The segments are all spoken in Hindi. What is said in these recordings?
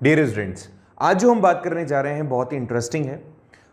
डियर स्टूडेंट्स, आज जो हम बात करने जा रहे हैं बहुत ही इंटरेस्टिंग है।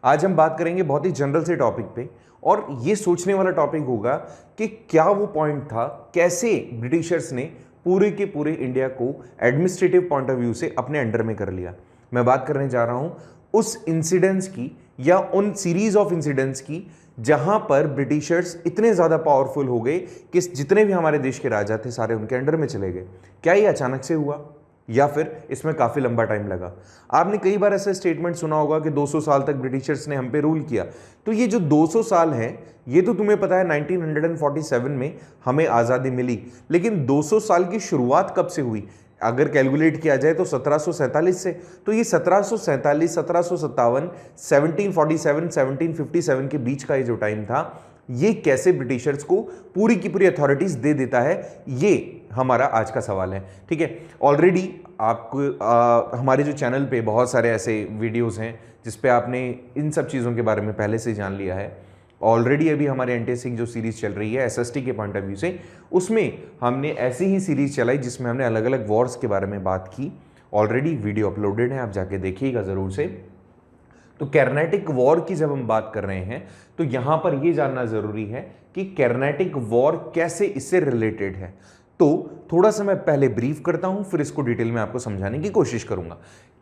आज हम बात करेंगे बहुत ही जनरल से टॉपिक पे और ये सोचने वाला टॉपिक होगा कि क्या वो पॉइंट था, कैसे ब्रिटिशर्स ने पूरे के पूरे इंडिया को एडमिनिस्ट्रेटिव पॉइंट ऑफ व्यू से अपने अंडर में कर लिया। मैं बात करने जा रहा हूं उस इंसिडेंट्स की या उन सीरीज ऑफ इंसिडेंट्स की जहां पर ब्रिटिशर्स इतने ज़्यादा पावरफुल हो गए कि जितने भी हमारे देश के राजा थे सारे उनके अंडर में चले गए। क्या ये अचानक से हुआ या फिर इसमें काफ़ी लंबा टाइम लगा? आपने कई बार ऐसा स्टेटमेंट सुना होगा कि 200 साल तक ब्रिटिशर्स ने हम पे रूल किया। तो ये जो 200 साल है, ये तो तुम्हें पता है 1947 में हमें आज़ादी मिली, लेकिन 200 साल की शुरुआत कब से हुई? अगर कैलकुलेट किया जाए तो 1747 से। तो ये 1747, 1757, 1747, 1757 के बीच का ये जो टाइम था, ये कैसे ब्रिटिशर्स को पूरी की पूरी अथॉरिटीज दे देता है, ये हमारा आज का सवाल है। ठीक है, ऑलरेडी आपको हमारे जो चैनल पे बहुत सारे ऐसे वीडियोस हैं जिस पे आपने इन सब चीज़ों के बारे में पहले से जान लिया है। ऑलरेडी अभी हमारे एंटी जो सीरीज चल रही है एसएसटी के पॉइंट ऑफ व्यू से, उसमें हमने ऐसी ही सीरीज चलाई जिसमें हमने अलग अलग वॉर्स के बारे में बात की। ऑलरेडी वीडियो अपलोडेड है, आप जाके देखिएगा ज़रूर से। तो कर्नाटिक वॉर की जब हम बात कर रहे हैं तो यहां पर यह जानना जरूरी है कि कर्नाटिक वॉर कैसे इससे रिलेटेड है। तो थोड़ा सा मैं पहले ब्रीफ करता हूं, फिर इसको डिटेल में आपको समझाने की कोशिश करूंगा।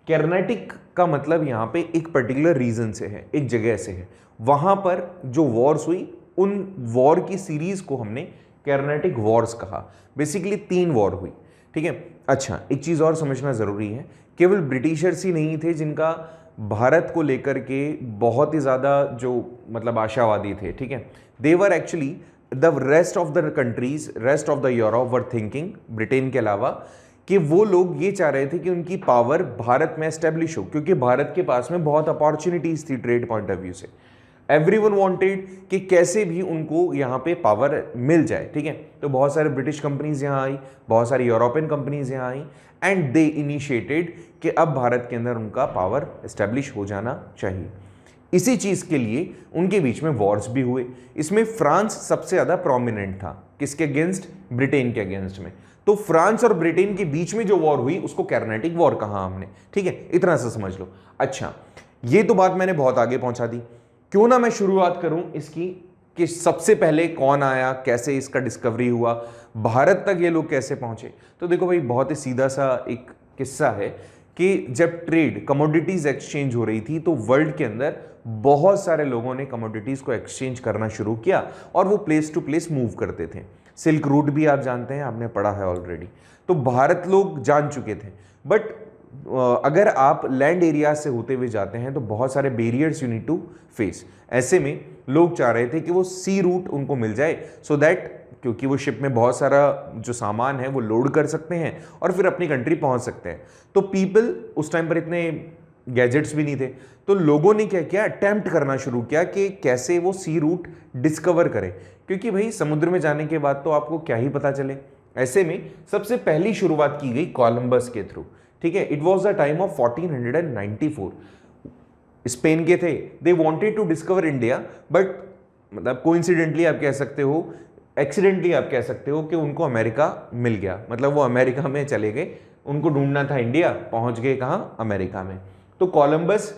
कर्नाटिक का मतलब यहां पे एक पर्टिकुलर रीजन से है, एक जगह से है। वहां पर जो वॉर्स हुई, उन वॉर की सीरीज को हमने कर्नाटिक वॉर्स कहा। बेसिकली 3 वॉर हुई। ठीक है, अच्छा एक चीज और समझना जरूरी है, केवल ब्रिटिशर्स ही नहीं थे जिनका भारत को लेकर के बहुत ही ज़्यादा जो मतलब आशावादी थे। ठीक है, they were actually the rest of the countries, rest of the Europe were thinking, Britain के अलावा, कि वो लोग ये चाह रहे थे कि उनकी पावर भारत में एस्टेब्लिश हो, क्योंकि भारत के पास में बहुत अपॉर्चुनिटीज थी ट्रेड पॉइंट ऑफ व्यू से। एवरीवन वांटेड कि कैसे भी उनको यहाँ पे पावर मिल जाए। ठीक है, तो बहुत सारे ब्रिटिश कंपनीज यहाँ आई, बहुत सारी यूरोपियन कंपनीज यहाँ आई एंड दे इनिशिएटेड कि अब भारत के अंदर उनका पावर एस्टेब्लिश हो जाना चाहिए। इसी चीज़ के लिए उनके बीच में वॉर्स भी हुए। इसमें फ्रांस सबसे ज़्यादा प्रोमिनेंट था। किसके अगेंस्ट? ब्रिटेन के अगेंस्ट में। तो फ्रांस और ब्रिटेन के बीच में जो वॉर हुई उसको कर्नाटिक वॉर कहा हमने। ठीक है, इतना सा समझ लो। अच्छा, ये तो बात मैंने बहुत आगे पहुंचा दी। क्यों ना मैं शुरुआत करूं इसकी कि सबसे पहले कौन आया, कैसे इसका डिस्कवरी हुआ, भारत तक ये लोग कैसे पहुंचे। तो देखो भाई, बहुत ही सीधा सा एक किस्सा है कि जब ट्रेड कमोडिटीज एक्सचेंज हो रही थी तो वर्ल्ड के अंदर बहुत सारे लोगों ने कमोडिटीज को एक्सचेंज करना शुरू किया और वो प्लेस टू प्लेस मूव करते थे। सिल्क रूट भी आप जानते हैं, आपने पढ़ा है ऑलरेडी। तो भारत लोग जान चुके थे, बट अगर आप लैंड एरिया से होते हुए जाते हैं तो बहुत सारे barriers you need to face. ऐसे में लोग चाह रहे थे कि वो सी रूट उनको मिल जाए, सो दैट क्योंकि वो शिप में बहुत सारा जो सामान है वो लोड कर सकते हैं और फिर अपनी कंट्री पहुंच सकते हैं। तो पीपल, उस टाइम पर इतने गैजेट्स भी नहीं थे, तो लोगों ने क्या किया, अटेम्प्ट करना शुरू किया कि कैसे वो सी रूट डिस्कवर करें, क्योंकि भाई समुद्र में जाने के बाद तो आपको क्या ही पता चले। ऐसे में सबसे पहली शुरुआत की गई कोलंबस के थ्रू। ठीक है, it was the time of 1494। Spain के थे, they wanted to discover India, but मतलब कोइंसिडेंटली आप कह सकते हो, एक्सीडेंटली आप कह सकते हो कि उनको अमेरिका मिल गया। मतलब वो अमेरिका में चले गए, उनको ढूंढना था इंडिया, पहुंच गए कहाँ? अमेरिका में। तो कोलंबस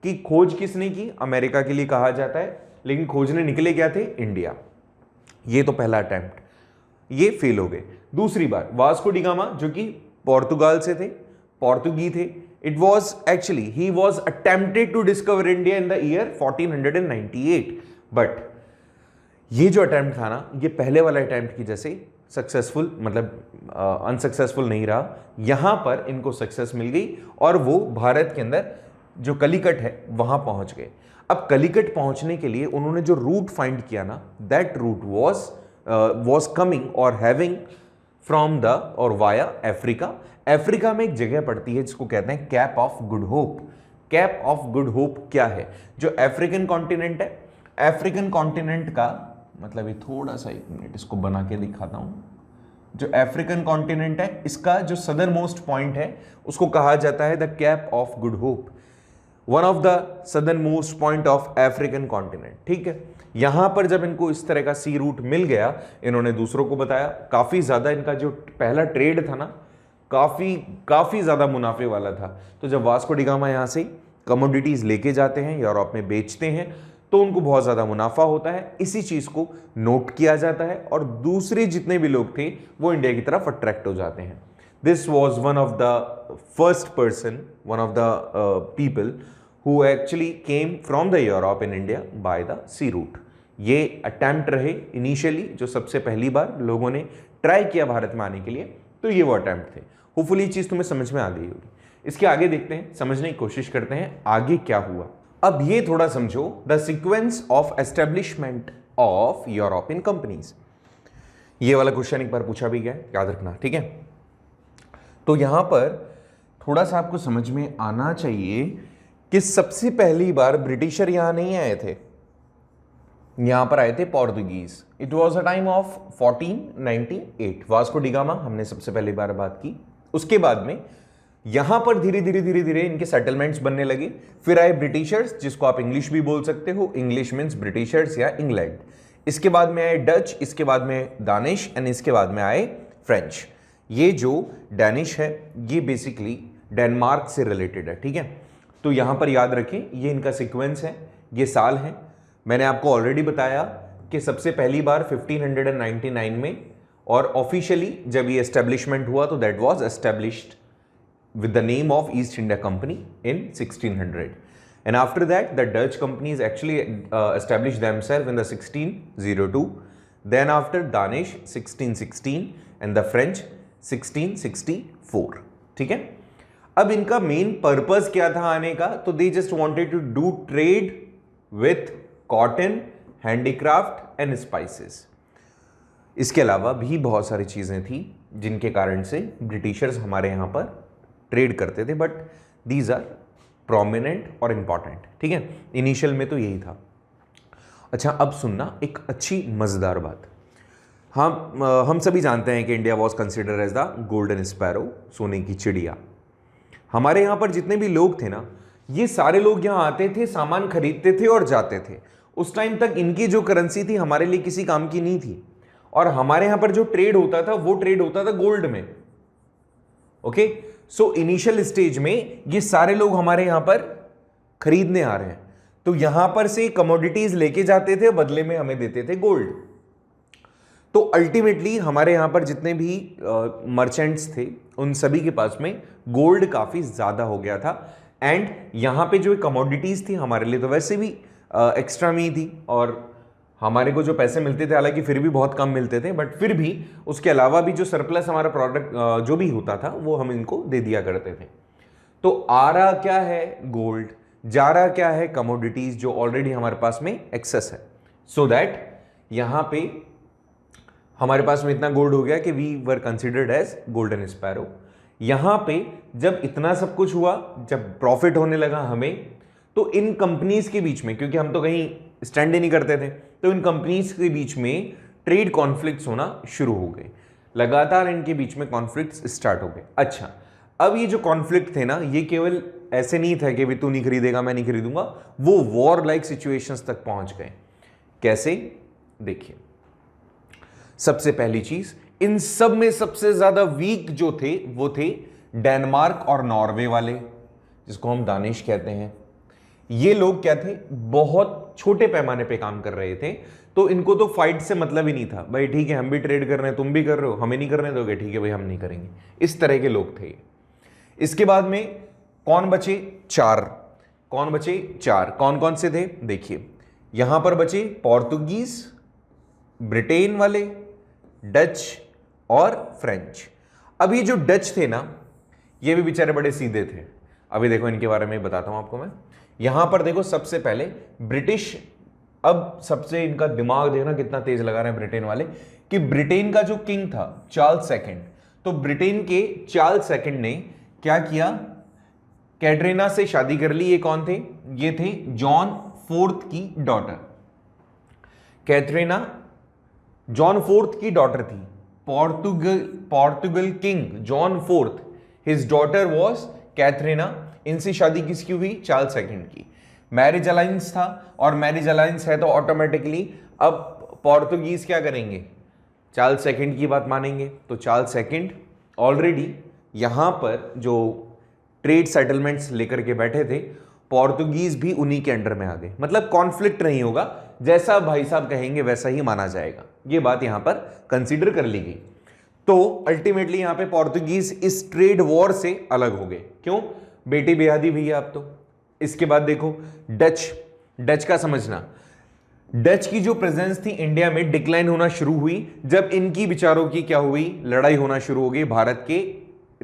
की खोज किसने की? अमेरिका के लिए कहा जाता है, लेकिन खोजने निकले क्या थे? इंडिया। ये तो पहला अटेम्प्ट, ये फेल हो गए। दूसरी बार वास्को डी गामा, जो कि पोर्तुगाल से थे, पोर्तुगी थे, it was actually he was attempted to discover India in the year 1498, but ये जो अटेम्प्ट था ना, ये पहले वाला अटेम्प्ट की जैसे सक्सेसफुल मतलब अनसक्सेसफुल नहीं रहा। यहां पर इनको सक्सेस मिल गई और वो भारत के अंदर जो कलिकट है वहां पहुंच गए। अब कलिकट पहुंचने के लिए उन्होंने जो रूट फाइंड किया ना, दैट रूट वॉज कमिंग और हैविंग फ्रॉम द और वाया अफ्रीका। अफ्रीका में एक जगह पड़ती है जिसको कहते हैं cap of good hope. Cap of good hope क्या है? जो अफ्रीकन कॉन्टिनेंट है, अफ्रीकन कॉन्टिनेंट का मतलब, ये थोड़ा सा एक मिनट इसको बना के दिखाता हूं। जो अफ्रीकन कॉन्टिनेंट है, इसका जो सदर्न मोस्ट पॉइंट है उसको कहा जाता है the cap of good hope, one of the southern most point of African continent. ठीक है, यहां पर जब इनको इस तरह का सी रूट मिल गया, इन्होंने दूसरों को बताया। काफी ज्यादा इनका जो पहला ट्रेड था ना, काफ़ी काफ़ी ज़्यादा मुनाफे वाला था। तो जब वास्को डी गामा यहाँ से कमोडिटीज़ लेके जाते हैं, यूरोप में बेचते हैं, तो उनको बहुत ज़्यादा मुनाफा होता है। इसी चीज़ को नोट किया जाता है और दूसरे जितने भी लोग थे वो इंडिया की तरफ अट्रैक्ट हो जाते हैं। This was one of the first person, one of the people who actually came from the Europe in India by the sea route. ये अटैम्प्ट रहे इनिशियली, जो सबसे पहली बार लोगों ने ट्राई किया भारत में आने के लिए, तो ये वो अटैम्प्ट थे। होपफुली ये चीज़ तुम्हें समझ में आ गई होगी। इसके आगे देखते हैं, समझने की कोशिश करते हैं आगे क्या हुआ। अब ये थोड़ा समझो, the sequence of establishment of European companies. ये वाला क्वेश्चन एक बार पूछा भी गया, याद रखना, ठीक है। तो यहां पर थोड़ा सा आपको समझ में आना चाहिए कि सबसे पहली बार ब्रिटिशर यहां नहीं आए थे, यहां पर आए थे Portuguese. It was a time of 1498। Vasco D gamma हमने सबसे पहली बार बात की। उसके बाद में यहां पर धीरे धीरे इनके सेटलमेंट्स बनने लगे। फिर आए ब्रिटिशर्स, जिसको आप इंग्लिश भी बोल सकते हो, इंग्लिश मीन्स ब्रिटिशर्स या इंग्लैंड। इसके बाद में आए डच, इसके बाद में दानिश एंड इसके बाद में आए फ्रेंच। ये जो डैनिश है ये बेसिकली डेनमार्क से रिलेटेड है, ठीक है। तो यहां पर याद रखें ये इनका सीक्वेंस है, ये साल है। मैंने आपको ऑलरेडी बताया कि सबसे पहली बार 1599 में, और ऑफिशियली जब ये एस्टेब्लिशमेंट हुआ तो that was established with the name of East India Company in 1600, and after that the Dutch companies actually established themselves in the 1602. Then after Danish 1616 and the French 1664, ठीक है। अब इनका मेन पर्पस क्या था आने का, तो they just wanted to do trade with cotton, handicraft and spices. इसके अलावा भी बहुत सारी चीजें थी जिनके कारण से ब्रिटिशर्स हमारे यहां पर ट्रेड करते थे, बट दीज आर प्रोमिनेंट और इंपॉर्टेंट, ठीक है। इनिशियल में तो यही था। अच्छा, अब सुनना एक अच्छी मजेदार बात। हम सभी जानते हैं कि India was consider as the golden sparrow, सोने की चिड़िया। हमारे यहाँ पर जितने भी लोग थे ना, ये सारे लोग यहाँ आते थे, सामान खरीदते थे और जाते थे। उस टाइम तक इनकी जो करेंसी थी हमारे लिए किसी काम की नहीं थी, और हमारे यहाँ पर जो ट्रेड होता था वो ट्रेड होता था गोल्ड में, ओके। सो इनिशियल स्टेज में ये सारे लोग हमारे यहां पर खरीदने आ रहे हैं, तो यहां पर से कमोडिटीज लेके जाते थे, बदले में हमें देते थे गोल्ड। तो अल्टीमेटली हमारे यहां पर जितने भी मर्चेंट्स थे उन सभी के पास में गोल्ड काफी ज्यादा हो गया था। एंड यहां पे जो कमोडिटीज थी हमारे लिए तो वैसे भी एक्स्ट्रा में ही थी, और हमारे को जो पैसे मिलते थे हालांकि फिर भी बहुत कम मिलते थे, बट फिर भी उसके अलावा भी जो सरप्लस हमारा प्रोडक्ट जो भी होता था वो हम इनको दे दिया करते थे। तो आ रहा क्या है गोल्ड, जा रहा क्या है कमोडिटीज जो ऑलरेडी हमारे पास में एक्सेस है, सो दैट यहां पे हमारे पास में इतना गोल्ड हो गया कि we were considered as golden sparrow. यहां पे जब इतना सब कुछ हुआ, जब प्रॉफिट होने लगा हमें, तो इन कंपनीज के बीच में, क्योंकि हम तो कहीं स्टैंड ही नहीं करते थे, तो इन कंपनीज के बीच में ट्रेड कॉन्फ्लिक्ट्स होना शुरू हो गए। लगातार इनके बीच में कॉन्फ्लिक्ट्स स्टार्ट हो गए। अच्छा, अब ये जो कॉन्फ्लिक्ट थे ना, ये केवल ऐसे नहीं था कि भी तू नहीं खरीदेगा मैं नहीं खरीदूंगा, वो वॉर लाइक सिचुएशंस तक पहुंच गए। कैसे, देखिए, सबसे पहली चीज, इन सब में सबसे ज्यादा वीक जो थे वो थे डेनमार्क और नॉर्वे वाले, जिसको हम दानिश कहते हैं। ये लोग क्या थे, बहुत छोटे पैमाने पे काम कर रहे थे, तो इनको तो फाइट से मतलब ही नहीं था। भाई ठीक है, हम भी ट्रेड कर रहे हैं, तुम भी कर रहे हो, हमें नहीं करने दोगे, ठीक है भाई हम नहीं करेंगे। इस तरह के लोग थे। इसके बाद में कौन बचे, चार। कौन बचे, चार। कौन कौन से थे, देखिए, यहां पर बचे पोर्तुगीज, ब्रिटेन वाले, डच और फ्रेंच। अब ये जो डच थे ना, ये भी बेचारे बड़े सीधे थे। अभी देखो इनके बारे में बताता हूं आपको मैं। यहां पर देखो, सबसे पहले ब्रिटिश, अब सबसे इनका दिमाग देखना कितना तेज लगा रहे हैं ब्रिटेन वाले, कि ब्रिटेन का जो किंग था चार्ल्स सेकंड, तो ब्रिटेन के चार्ल्स सेकंड ने क्या किया, कैटरीना से शादी कर ली। ये कौन थे, ये थे जॉन फोर्थ की डॉटर। कैटरीना जॉन फोर्थ की डॉटर थी। Portugal king John fourth, his daughter was Katrina. इनसे शादी किसकी हुई, चार्ल्स सेकंड की। मैरिज अलायंस था, और मैरिज अलायंस है तो ऑटोमेटिकली अब पोर्तुगीज क्या करेंगे, चार्ल्स सेकंड की बात मानेंगे। तो चार्ल्स सेकंड ऑलरेडी यहां पर जो ट्रेड सेटलमेंट्स लेकर के बैठे थे, पोर्तुगीज भी उन्हीं के अंडर में आ गए। मतलब कॉन्फ्लिक्ट नहीं होगा, जैसा भाई साहब कहेंगे वैसा ही माना जाएगा। ये बात यहां पर कंसीडर कर ली गई। तो अल्टीमेटली यहां पे पोर्तुगीज इस ट्रेड वॉर से अलग हो गए। क्यों? बेटी बेहादी भैया आप तो। इसके बाद देखो डच का समझना, डच की जो प्रेजेंस थी इंडिया में डिक्लाइन होना शुरू हुई जब इनकी विचारों की क्या हुई, लड़ाई होना शुरू हो गई भारत के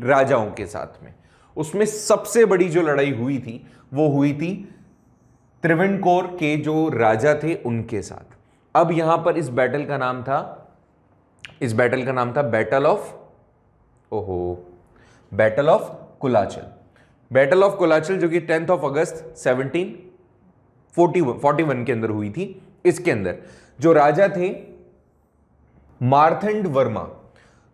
राजाओं के साथ में। उसमें सबसे बड़ी जो लड़ाई हुई थी वो हुई थी त्रिवेंकोर के जो राजा थे उनके साथ। अब यहां पर इस बैटल का नाम था बैटल ऑफ कुलाचल। बैटल ऑफ कुलाचल जो कि 10 अगस्त 1741 के अंदर हुई थी। इसके अंदर जो राजा थे मार्थंड वर्मा,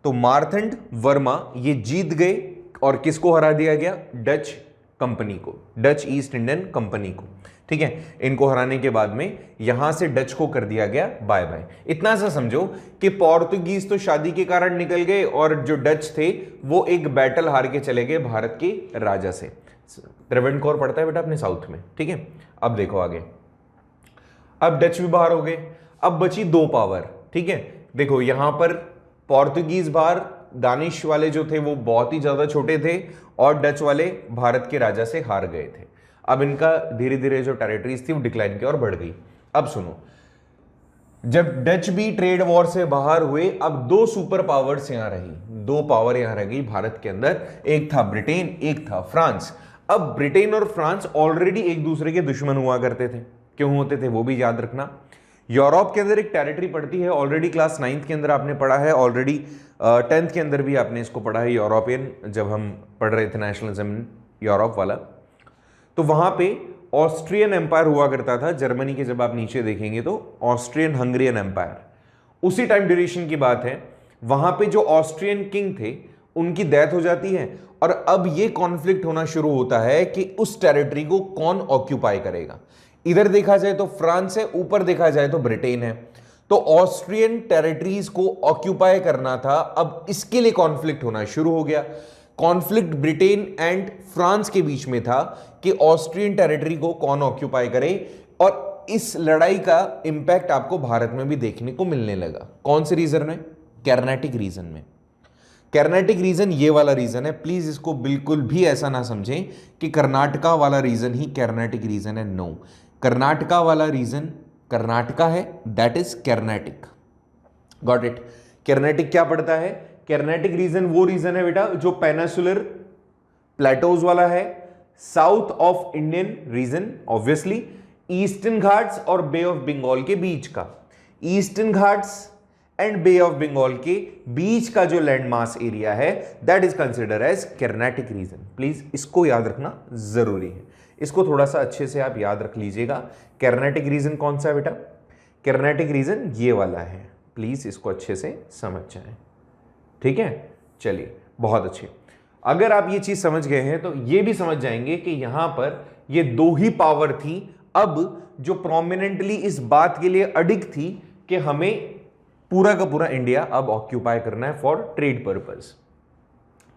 तो मार्थंड वर्मा ये जीत गए और किसको हरा दिया गया? डच कंपनी को, डच ईस्ट इंडियन कंपनी को। ठीक है, इनको हराने के बाद में यहां से डच को कर दिया गया बाय बाय। इतना सा समझो कि पोर्तुगीज तो शादी के कारण निकल गए और जो डच थे वो एक बैटल हार के चले गए भारत के राजा से। त्रिवेंकोर पड़ता है बेटा अपने साउथ में। ठीक है, अब देखो आगे। अब डच भी बाहर हो गए, अब बची दो पावर। ठीक है, देखो यहां पर पोर्तुगीज बाहर, दानिश वाले जो थे वो बहुत ही ज्यादा छोटे थे और डच वाले भारत के राजा से हार गए थे। अब इनका धीरे धीरे जो टेरिटरीज थी वो डिक्लाइन की ओर बढ़ गई। अब सुनो, जब डच भी ट्रेड वॉर से बाहर हुए, अब दो सुपर पावर्स यहां रही, दो पावर यहां रह गई भारत के अंदर। एक था ब्रिटेन, एक था फ्रांस। अब ब्रिटेन और फ्रांस ऑलरेडी एक दूसरे के दुश्मन हुआ करते थे। क्यों होते थे वो भी याद रखना। यूरोप के अंदर एक टेरिटरी पड़ती है, ऑलरेडी क्लास 9th के अंदर आपने पढ़ा है, ऑलरेडी 10th के अंदर भी आपने इसको पढ़ा है, यूरोपियन, जब हम पढ़ रहे थे नेशनलिज्म यूरोप वाला। तो वहां पे ऑस्ट्रियन एम्पायर हुआ करता था, जर्मनी के जब आप नीचे देखेंगे तो ऑस्ट्रियन हंगरियन एम्पायर, उसी टाइम ड्यूरेशन की बात है। वहां पे जो ऑस्ट्रियन किंग थे उनकी डेथ हो जाती है और अब ये कॉन्फ्लिक्ट होना शुरू होता है कि उस टेरिटरी को कौन ऑक्यूपाई करेगा। इधर देखा जाए तो फ्रांस है, ऊपर देखा जाए तो ब्रिटेन है। तो ऑस्ट्रियन टेरिटरीज को ऑक्यूपाई करना था, अब इसके लिए कॉन्फ्लिक्ट होना शुरू हो गया। कॉन्फ्लिक्ट ब्रिटेन एंड फ्रांस के बीच में था कि ऑस्ट्रियन टेरिटरी को कौन ऑक्यूपाई करे, और इस लड़ाई का इंपैक्ट आपको भारत में भी देखने को मिलने लगा। कौन से रीजन में? कर्नाटिक रीजन में। कर्नाटिक रीजन ये वाला रीजन है, प्लीज इसको बिल्कुल भी ऐसा ना समझें कि कर्नाटका वाला रीजन ही कर्नाटिक रीजन है। नो, कर्नाटका वाला रीजन कर्नाटका है, that is Carnatic. Got it. Carnatic क्या पड़ता है? कर्नाटिक रीजन वो रीजन है बेटा जो पेनिसुलर प्लेटोज वाला है, south of Indian region, obviously eastern Ghats और बे ऑफ बंगाल के बीच का, eastern Ghats and Bay of Bengal के बीच का जो लैंड मास एरिया है, that is consider as Carnatic region. Please इसको याद रखना जरूरी है, इसको थोड़ा सा अच्छे से आप याद रख लीजिएगा। कर्नाटिक रीजन कौन सा है बेटा? कर्नाटिक रीजन ये वाला है, प्लीज इसको अच्छे से समझ जाएं। ठीक है, चलिए बहुत अच्छे। अगर आप ये चीज समझ गए हैं तो ये भी समझ जाएंगे कि यहां पर ये दो ही पावर थी अब जो प्रोमिनेंटली इस बात के लिए अडिग थी कि हमें पूरा का पूरा इंडिया अब ऑक्यूपाई करना है फॉर ट्रेड पर्पस।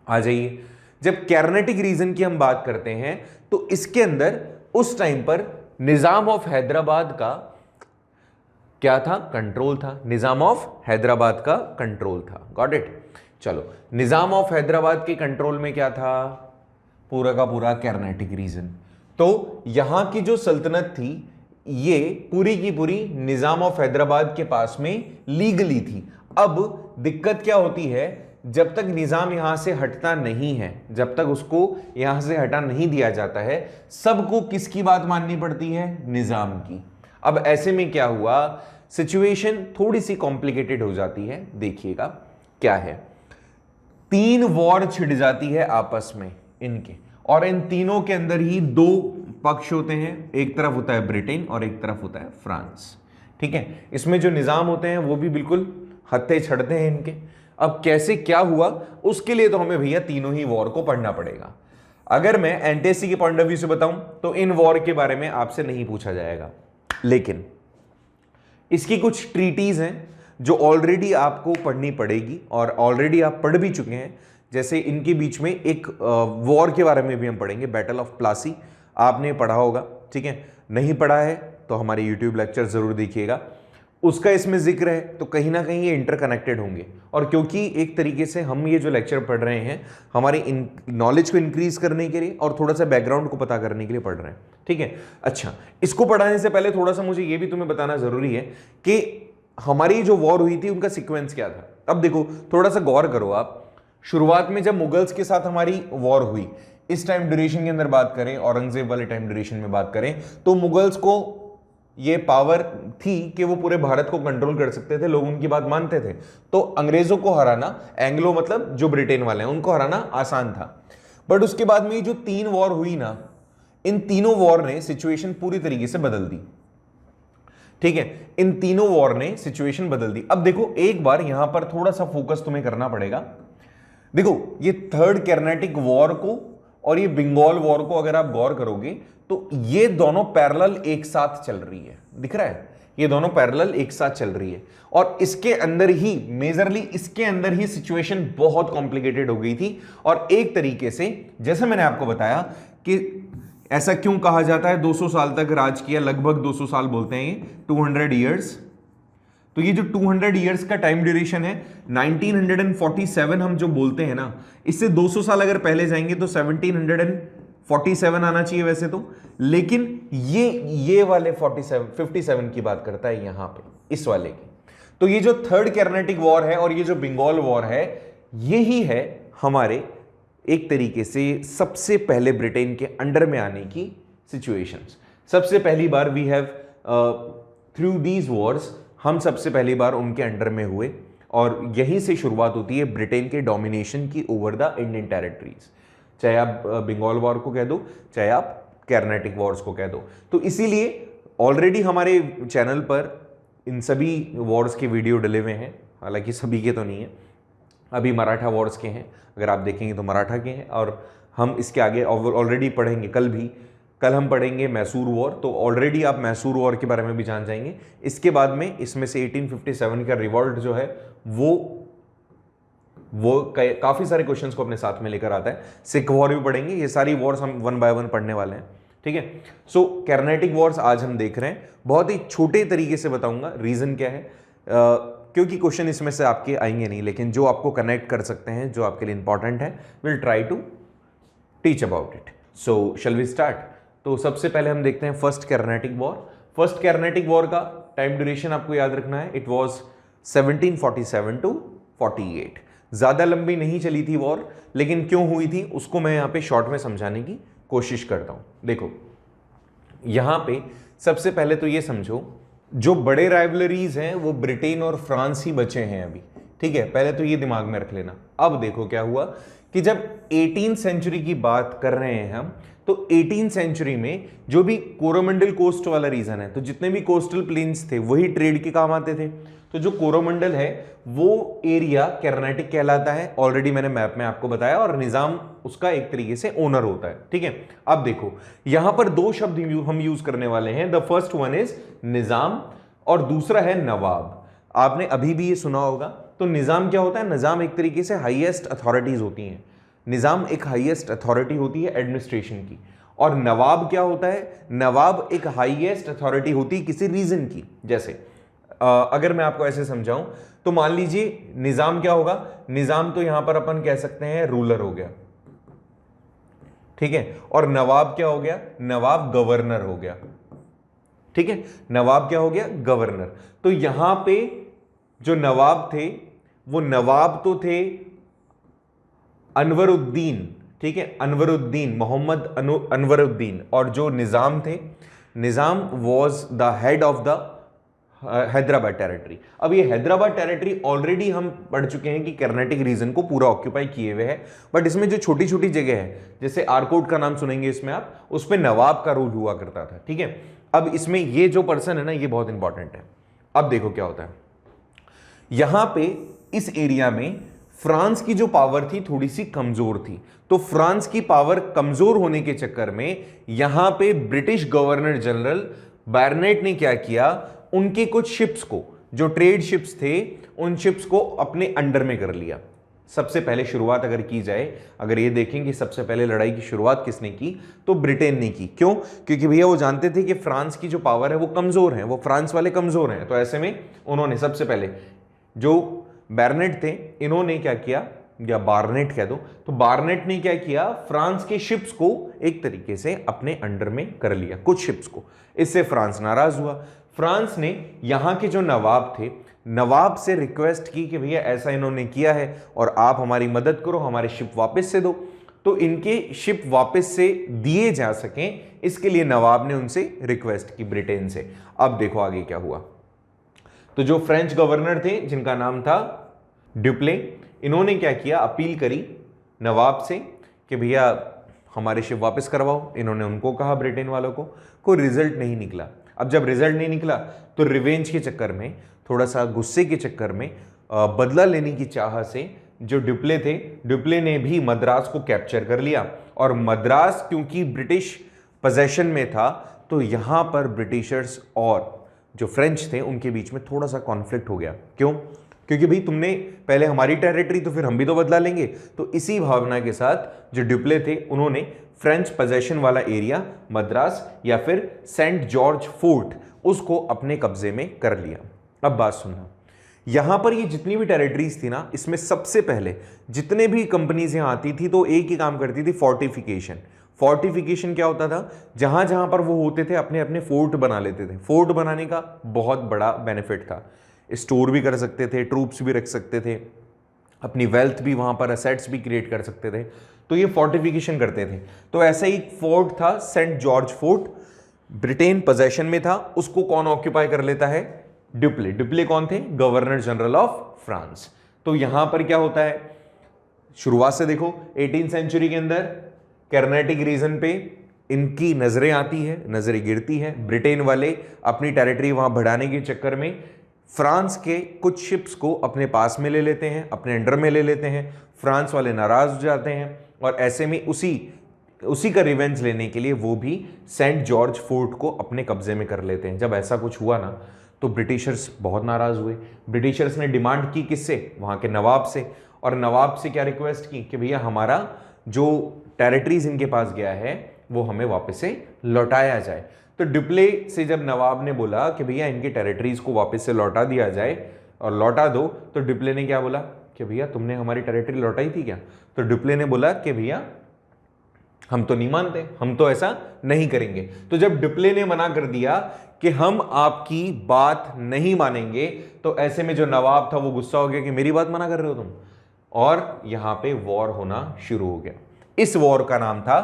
आ जाइए, जब कर्नाटिक रीजन की हम बात करते हैं तो इसके अंदर उस टाइम पर निजाम ऑफ हैदराबाद का क्या था? कंट्रोल था। निजाम ऑफ हैदराबाद का कंट्रोल था। Got it. चलो, निजाम ऑफ हैदराबाद के कंट्रोल में क्या था? पूरा का पूरा कर्नाटिक रीजन। तो यहां की जो सल्तनत थी ये पूरी की पूरी निजाम ऑफ हैदराबाद के पास में लीगली थी। अब दिक्कत क्या होती है, जब तक निजाम यहां से हटता नहीं है, जब तक उसको यहां से हटा नहीं दिया जाता है, सबको किसकी बात माननी पड़ती है? निजाम की। अब ऐसे में क्या हुआ, सिचुएशन थोड़ी सी कॉम्प्लिकेटेड हो जाती है। देखिएगा क्या है, 3 वॉर छिड़ जाती है आपस में इनके, और इन तीनों के अंदर ही 2 पक्ष होते हैं, एक तरफ होता है ब्रिटेन और एक तरफ होता है फ्रांस। ठीक है, इसमें जो निजाम होते हैं वो भी बिल्कुल हत्थे छड़ते हैं इनके। अब कैसे क्या हुआ उसके लिए तो हमें भैया तीनों ही वॉर को पढ़ना पड़ेगा। अगर मैं एनटीएससी के पॉइंट ऑफ व्यू से बताऊं तो इन वॉर के बारे में आपसे नहीं पूछा जाएगा, लेकिन इसकी कुछ ट्रीटीज हैं जो ऑलरेडी आपको पढ़नी पड़ेगी और ऑलरेडी आप पढ़ भी चुके हैं, जैसे इनके बीच में एक वॉर के बारे में भी हम पढ़ेंगे, बैटल ऑफ प्लासी, आपने पढ़ा होगा, ठीक है। नहीं पढ़ा है तो हमारे यूट्यूब लेक्चर जरूर देखिएगा, उसका इसमें जिक्र है। तो कहीं ना कहीं ये इंटरकनेक्टेड होंगे, और क्योंकि एक तरीके से हम ये जो लेक्चर पढ़ रहे हैं हमारे नॉलेज को इंक्रीज करने के लिए और थोड़ा सा बैकग्राउंड को पता करने के लिए पढ़ रहे हैं, ठीक है। अच्छा, इसको पढ़ाने से पहले थोड़ा सा मुझे ये भी तुम्हें बताना जरूरी है कि हमारी जो वॉर हुई थी उनका सीक्वेंस क्या था। अब देखो, थोड़ा सा गौर करो आप, शुरुआत में जब मुगल्स के साथ हमारी वॉर हुई, इस टाइम ड्यूरेशन के अंदर बात करें, औरंगजेब वाले टाइम ड्यूरेशन में बात करें, तो मुगल्स को ये पावर थी कि वो पूरे भारत को कंट्रोल कर सकते थे, लोग उनकी बात मानते थे। तो अंग्रेजों को हराना, एंग्लो मतलब जो ब्रिटेन वाले हैं, उनको हराना आसान था। बट उसके बाद में ये जो 3 वॉर हुई ना, इन तीनों वॉर ने सिचुएशन पूरी तरीके से बदल दी, ठीक है। इन तीनों वॉर ने सिचुएशन बदल दी। अब देखो, एक बार यहां पर थोड़ा सा फोकस तुम्हें करना पड़ेगा। देखो, ये थर्ड कर्नाटिक वॉर को और ये बंगाल वॉर को अगर आप गौर करोगे तो ये दोनों पैरेलल एक साथ चल रही है, दिख रहा है, ये दोनों पैरेलल एक साथ चल रही है। और इसके अंदर ही मेजरली इसके अंदर ही सिचुएशन बहुत कॉम्प्लिकेटेड हो गई थी। और एक तरीके से जैसे मैंने आपको बताया कि ऐसा क्यों कहा जाता है 200 साल तक राज किया, लगभग 200 साल बोलते हैं ये, 200 ईयर्स। तो ये जो 200 ईयर्स का टाइम ड्यूरेशन है, 1947 हम जो बोलते हैं ना, इससे 200 साल अगर पहले जाएंगे तो 1747 आना चाहिए वैसे तो, लेकिन ये वाले 57 की बात करता है यहां पे, इस वाले की। तो ये जो थर्ड कर्नाटिक वॉर है और ये जो बंगाल वॉर है, यही है हमारे एक तरीके से सबसे पहले ब्रिटेन के अंडर में आने की सिचुएशंस। सबसे पहली बार we have through these wars, हम सबसे पहली बार उनके अंडर में हुए, और यहीं से शुरुआत होती है ब्रिटेन के डोमिनेशन की ओवर द इंडियन टेरिटरीज। चाहे आप बंगाल वॉर को कह दो, चाहे आप कर्नाटिक वॉर्स को कह दो। तो इसीलिए ऑलरेडी हमारे चैनल पर इन सभी वॉर्स के वीडियो डले हुए हैं, हालांकि सभी के तो नहीं है, अभी मराठा वॉर्स के हैं, अगर आप देखेंगे तो मराठा के हैं। और हम इसके आगे ऑलरेडी पढ़ेंगे, कल हम पढ़ेंगे मैसूर वॉर, तो ऑलरेडी आप मैसूर वॉर के बारे में भी जान जाएंगे। इसके बाद में इसमें से 1857 का रिवॉल्ट जो है वो काफी सारे क्वेश्चंस को अपने साथ में लेकर आता है। सिख वॉर भी पढ़ेंगे, ये सारी वॉर्स हम 1 बाय 1 पढ़ने वाले हैं, ठीक है। सो कर्नाटिक वॉर्स आज हम देख रहे हैं, बहुत ही छोटे तरीके से बताऊंगा रीजन क्या है, क्योंकि क्वेश्चन इसमें से आपके आएंगे नहीं, लेकिन जो आपको कनेक्ट कर सकते हैं, जो आपके लिए इंपॉर्टेंट है, will try to teach about it. So shall we start. तो सबसे पहले हम देखते हैं first Carnatic war. First Carnatic war का टाइम ड्यूरेशन आपको याद रखना है, इट वॉज 1747 to 48। ज्यादा लंबी नहीं चली थी वॉर, लेकिन क्यों हुई थी उसको मैं यहां पे शॉर्ट में समझाने की कोशिश करता हूं। देखो, यहां पे सबसे पहले तो ये समझो, जो बड़े राइवलरीज हैं वो ब्रिटेन और फ्रांस ही बचे हैं अभी, ठीक है, पहले तो ये दिमाग में रख लेना। अब देखो क्या हुआ कि जब 18th सेंचुरी की बात कर रहे हैं हम, तो 18th सेंचुरी में जो भी कोरोमंडल कोस्ट वाला रीजन है, तो जितने भी कोस्टल प्लेन्स थे वही ट्रेड के काम आते थे। तो जो कोरोमंडल है वो एरिया कर्नाटिक कहलाता है, ऑलरेडी मैंने मैप में आपको बताया, और निजाम उसका एक तरीके से ओनर होता है, ठीक है। अब देखो, यहां पर 2 शब्द हम यूज करने वाले हैं। द फर्स्ट वन इज निजाम और दूसरा है नवाब। आपने अभी भी ये सुना होगा। तो निजाम क्या होता है? निजाम एक तरीके से हाईएस्ट अथॉरिटीज होती हैं, निजाम एक हाईएस्ट अथॉरिटी होती है एडमिनिस्ट्रेशन की। और नवाब क्या होता है? नवाब एक हाईएस्ट अथॉरिटी होती है किसी रीजन की। जैसे अगर मैं आपको ऐसे समझाऊं तो मान लीजिए निजाम क्या होगा? निजाम तो यहां पर अपन कह सकते हैं रूलर हो गया, ठीक है। और नवाब क्या हो गया? नवाब गवर्नर हो गया, ठीक है। नवाब क्या हो गया? गवर्नर। तो यहां पे जो नवाब थे वो नवाब तो थे अनवरुद्दीन, ठीक है, अनवरुद्दीन, मोहम्मद अनवरुद्दीन। और जो निजाम थे, Nizam was the head of the Hyderabad territory. अब ये हैदराबाद टेरिटरी ऑलरेडी हम पढ़ चुके हैं कि कर्नाटिक रीजन को पूरा ऑक्यूपाई किए हुए है, बट इसमें जो छोटी छोटी जगह है, जैसे आरकोट का नाम सुनेंगे इसमें आप, उस पर नवाब का रूल हुआ करता था, ठीक है। अब इसमें ये जो पर्सन है ना, ये बहुत इंपॉर्टेंट है। अब देखो क्या होता है, यहां पे इस एरिया में फ्रांस की जो पावर थी थोड़ी सी कमजोर थी। तो फ्रांस की पावर कमजोर होने के चक्कर में यहां पे ब्रिटिश गवर्नर जनरल बार्नेट ने क्या किया, उनके कुछ शिप्स को, जो ट्रेड शिप्स थे, उन शिप्स को अपने अंडर में कर लिया, सबसे पहले शुरुआत अगर की जाए, अगर ये देखें कि सबसे पहले लड़ाई की शुरुआत किसने की, तो ब्रिटेन ने की। क्यों? क्योंकि भैया वो जानते थे कि फ्रांस की जो पावर है वो कमजोर है, वो फ्रांस वाले कमजोर हैं। तो ऐसे में उन्होंने सबसे पहले जो बैरनेट थे, इन्होंने क्या किया, या बार्नेट कह दो, तो बार्नेट ने क्या किया, फ्रांस के शिप्स को एक तरीके से अपने अंडर में कर लिया, कुछ शिप्स को। इससे फ्रांस नाराज हुआ। फ्रांस ने यहां के जो नवाब थे, नवाब से रिक्वेस्ट की कि भैया ऐसा इन्होंने किया है और आप हमारी मदद करो, हमारे शिप वापस से दो। तो इनके शिप वापस से दिए जा सकें, इसके लिए नवाब ने उनसे रिक्वेस्ट की ब्रिटेन से। अब देखो आगे क्या हुआ। तो जो फ्रेंच गवर्नर थे जिनका नाम था ड्यूप्ले, इन्होंने क्या किया, अपील करी नवाब से कि भैया हमारे शिप वापस करवाओ। इन्होंने उनको कहा, ब्रिटेन वालों को। कोई रिजल्ट नहीं निकला। अब जब रिजल्ट नहीं निकला तो रिवेंज के चक्कर में, थोड़ा सा गुस्से के चक्कर में, बदला लेने की चाह से जो ड्यूप्ले थे, ड्यूप्ले ने भी मद्रास को कैप्चर कर लिया। और मद्रास क्योंकि ब्रिटिश पोजेशन में था, तो यहां पर ब्रिटिशर्स और जो फ्रेंच थे उनके बीच में थोड़ा सा कॉन्फ्लिक्ट हो गया। क्यों? क्योंकि भाई तुमने पहले हमारी टेरिटरी, तो फिर हम भी तो बदला लेंगे। तो इसी भावना के साथ जो ड्यूप्ले थे, उन्होंने फ्रेंच पोजेशन वाला एरिया मद्रास या फिर सेंट जॉर्ज फोर्ट, उसको अपने कब्जे में कर लिया। अब बात सुनना, यहां पर ये जितनी भी टेरिटरीज थी ना, इसमें सबसे पहले जितने भी कंपनीज यहां आती थी तो एक ही काम करती थी, फोर्टिफिकेशन। फोर्टिफिकेशन क्या होता था, जहां जहां पर वो होते थे अपने अपने फोर्ट बना लेते थे। फोर्ट बनाने का बहुत बड़ा बेनिफिट था, स्टोर भी कर सकते थे, ट्रूप्स भी रख सकते थे, अपनी वेल्थ भी वहां पर, असेट्स भी क्रिएट कर सकते थे। तो ये फोर्टिफिकेशन करते थे। तो ऐसा ही फोर्ट था Saint George fort, Britain possession में था। उसको कौन ऑक्यूपाई कर लेता है? ड्यूप्ले। ड्यूप्ले कौन थे? Governor general of France. तो यहां पर क्या होता है, शुरुआत से देखो 18th सेंचुरी के अंदर कर्नाटिक रीजन पे इनकी नजरें आती है, नजरें गिरती है। ब्रिटेन वाले अपनी टेरिटरी वहां बढ़ाने के चक्कर में फ्रांस के कुछ शिप्स को अपने पास में ले लेते हैं, अपने अंडर में ले लेते हैं। फ्रांस वाले नाराज हो जाते हैं और ऐसे में उसी का रिवेंज लेने के लिए वो भी सेंट जॉर्ज फोर्ट को अपने कब्जे में कर लेते हैं। जब ऐसा कुछ हुआ ना, तो ब्रिटिशर्स बहुत नाराज हुए। ब्रिटिशर्स ने डिमांड की किससे? वहां के नवाब से। और नवाब से क्या रिक्वेस्ट की कि भैया हमारा जो टेरिटरीज इनके पास गया है वो हमें वापस से लौटाया जाए। तो ड्यूप्ले से जब नवाब ने बोला कि भैया इनकी टेरिटरीज को वापस से लौटा दिया जाए और लौटा दो, तो ड्यूप्ले ने क्या बोला कि भैया तुमने हमारी टेरिटरी लौटाई थी क्या? तो ड्यूप्ले ने बोला कि भैया हम तो नहीं मानते, हम तो ऐसा नहीं करेंगे। तो जब ड्यूप्ले ने मना कर दिया कि हम आपकी बात नहीं मानेंगे, तो ऐसे में जो नवाब था वो गुस्सा हो गया कि मेरी बात मना कर रहे हो तुम, और यहां पे वॉर होना शुरू हो गया। इस वॉर का नाम था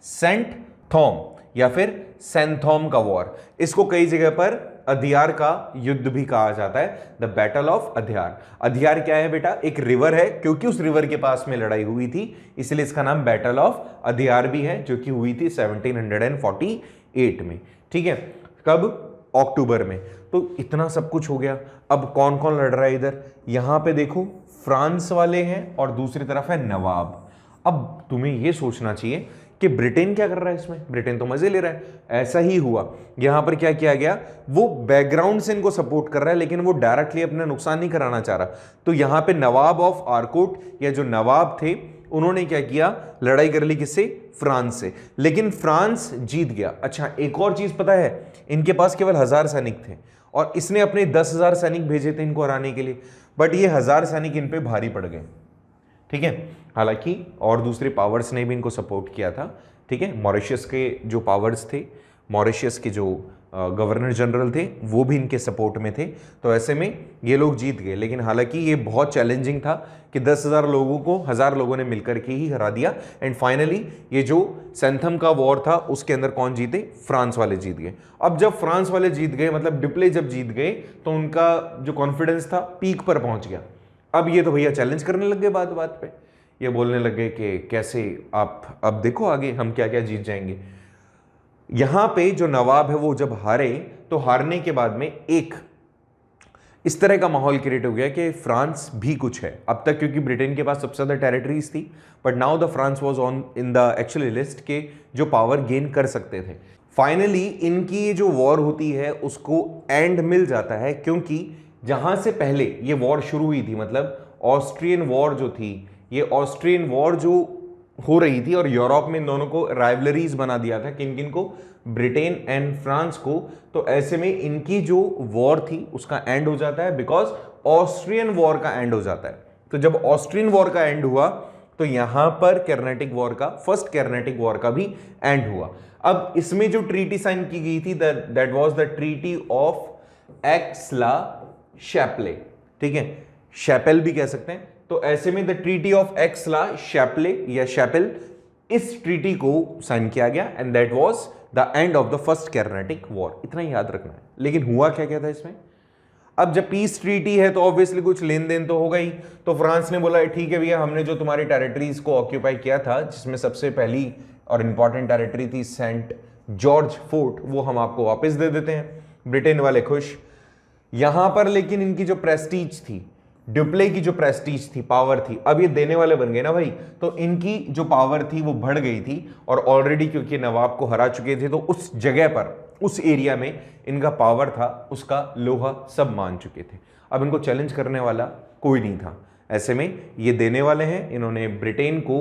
सेंट थॉम या फिर सेंथोम का वॉर। इसको कई जगह पर अधियार का युद्ध भी कहा जाता है, द बैटल ऑफ अधियार। अधियार क्या है बेटा? एक रिवर है, क्योंकि उस रिवर के पास में लड़ाई हुई थी इसलिए इसका नाम बैटल ऑफ अधियार भी है, जो कि हुई थी 1748 में। ठीक है, कब? अक्टूबर में। तो इतना सब कुछ हो गया। अब कौन कौन लड़ रहा है इधर? यहां पे देखो फ्रांस वाले हैं और दूसरी तरफ है नवाब। अब तुम्हें यह सोचना चाहिए कि ब्रिटेन क्या कर रहा है इसमें? ब्रिटेन तो मजे ले रहा है। ऐसा ही हुआ। यहां पर क्या किया गया, वो बैकग्राउंड से इनको सपोर्ट कर रहा है, लेकिन वो डायरेक्टली अपना नुकसान नहीं कराना चाह रहा। तो यहां पे नवाब ऑफ आरकोट या जो नवाब थे, उन्होंने क्या किया, लड़ाई कर ली किससे? फ्रांस से। लेकिन फ्रांस जीत गया। अच्छा, एक और चीज पता है, इनके पास केवल 1000 सैनिक थे और इसने अपने 10,000 सैनिक भेजे थे इनको हराने के लिए, बट ये 1000 सैनिक इन पे भारी पड़ गए। ठीक है, हालांकि और दूसरे पावर्स ने भी इनको सपोर्ट किया था। ठीक है, मॉरिशस के जो पावर्स थे, मॉरिशस के जो गवर्नर जनरल थे, वो भी इनके सपोर्ट में थे। तो ऐसे में ये लोग जीत गए। लेकिन हालांकि ये बहुत चैलेंजिंग था कि 10,000 लोगों को 1000 लोगों ने मिलकर के ही हरा दिया। एंड फाइनली ये जो सेंथम का वॉर था उसके अंदर कौन जीते? फ्रांस वाले जीत गए। अब जब फ्रांस वाले जीत गए, मतलब ड्यूप्ले जब जीत गए, तो उनका जो कॉन्फिडेंस था पीक पर पहुंच गया। अब ये तो भैया चैलेंज करने लग गए बात बात पे। ये बोलने लग गए कि कैसे आप, अब देखो आगे हम क्या क्या जीत जाएंगे। यहां पे जो नवाब है वो जब हारे, तो हारने के बाद में एक इस तरह का माहौल क्रिएट हो गया कि फ्रांस भी कुछ है। अब तक क्योंकि ब्रिटेन के पास सबसे ज्यादा टेरिटरीज थी, but now the France was on in the actually list के जो पावर गेन कर सकते थे। फाइनली इनकी ये जो वॉर होती है उसको एंड मिल जाता है, क्योंकि जहां से पहले ये वॉर शुरू हुई थी, मतलब ऑस्ट्रियन वॉर जो थी ये ऑस्ट्रियन वॉर जो हो रही थी और यूरोप में इन दोनों को राइवलरीज बना दिया था, किन किन को, ब्रिटेन एंड फ्रांस को। तो ऐसे में इनकी जो वॉर थी उसका एंड हो जाता है, बिकॉज ऑस्ट्रियन वॉर का एंड हो जाता है। तो जब ऑस्ट्रियन वॉर का एंड हुआ तो यहां पर कर्नाटिक वॉर का, फर्स्ट कर्नाटिक वॉर का भी एंड हुआ। अब इसमें जो ट्रीटी साइन की गई थी that was the treaty of Aix la Chapelle, ठीक है, शैपेल भी कह सकते हैं। तो ऐसे में द ट्रीटी ऑफ एक्स-ला-शैपले या शैपेल, इस ट्रीटी को साइन किया गया and that was the end of the first Carnatic war. इतना ही याद रखना है। लेकिन हुआ क्या क्या था इसमें? अब जब पीस ट्रीटी है तो ऑब्वियसली कुछ लेन देन तो होगा ही। तो फ्रांस ने बोला ठीक है भैया, हमने जो तुम्हारी टेरिटरीज को ऑक्यूपाई किया था, जिसमें सबसे पहली और इंपॉर्टेंट टेरिटरी थी सेंट जॉर्ज फोर्ट, वो हम आपको वापस दे देते हैं। ब्रिटेन वाले खुश। यहां पर लेकिन इनकी जो प्रेस्टीज थी, ड्यूप्ले की जो प्रेस्टीज थी, पावर थी, अब ये देने वाले बन गए ना भाई, तो इनकी जो पावर थी वो बढ़ गई थी। और ऑलरेडी क्योंकि नवाब को हरा चुके थे तो उस जगह पर, उस एरिया में इनका पावर था, उसका लोहा सब मान चुके थे। अब इनको चैलेंज करने वाला कोई नहीं था। ऐसे में ये देने वाले हैं। इन्होंने ब्रिटेन को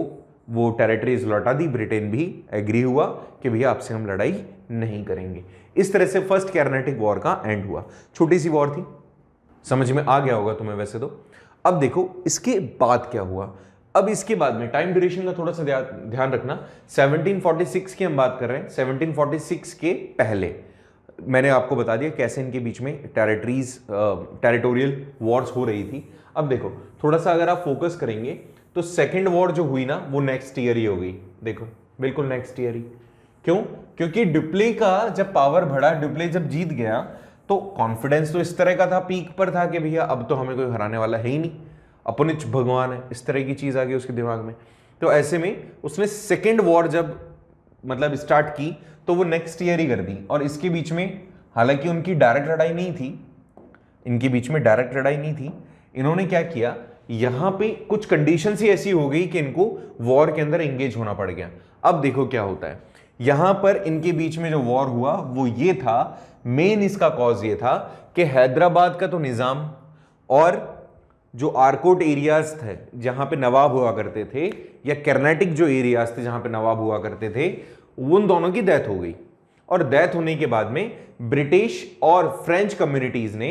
वो टेरिटरीज लौटा दी। ब्रिटेन भी एग्री हुआ कि भैया आपसे हम लड़ाई नहीं करेंगे। इस तरह से फर्स्ट कर्नाटिक वॉर का एंड हुआ। छोटी सी वॉर थी, समझ में आ गया होगा तुम्हें वैसे तो। अब देखो इसके बाद क्या हुआ। अब इसके बाद में टाइम ड्यूरेशन का थोड़ा सा ध्यान रखना। 1746 की हम बात कर रहे हैं। 1746 के पहले मैंने आपको बता दिया कैसे इनके बीच में टेरिटोरियल वॉर्स हो रही थी। अब देखो थोड़ा सा अगर आप फोकस करेंगे तो सेकेंड वॉर जो हुई ना वो नेक्स्ट ईयर ही हो गई। देखो बिल्कुल नेक्स्ट ईयर ही। क्यों? क्योंकि ड्यूप्ले का जब पावर बढ़ा, ड्यूप्ले जब जीत गया तो कॉन्फिडेंस तो इस तरह का था, पीक पर था कि भैया अब तो हमें कोई हराने वाला है ही नहीं, अपनिच भगवान है, इस तरह की चीज आ गई उसके दिमाग में। तो ऐसे में उसने सेकेंड वॉर जब मतलब स्टार्ट की तो वो नेक्स्ट ईयर ही कर दी। और इसके बीच में हालांकि उनकी डायरेक्ट लड़ाई नहीं थी, इनके बीच में डायरेक्ट लड़ाई नहीं थी। इन्होंने क्या किया, यहां पे कुछ कंडीशन ही ऐसी हो गई कि इनको वॉर के अंदर एंगेज होना पड़ गया। अब देखो क्या होता है। यहां पर इनके बीच में जो वॉर हुआ वो ये था, मेन इसका कॉज ये था कि हैदराबाद का तो निजाम और जो आरकोट एरियाज थे जहां पे नवाब हुआ करते थे, या कर्नाटिक जो एरियाज थे जहां पे नवाब हुआ करते थे, उन दोनों की डेथ हो गई। और डेथ होने के बाद में ब्रिटिश और फ्रेंच कम्युनिटीज ने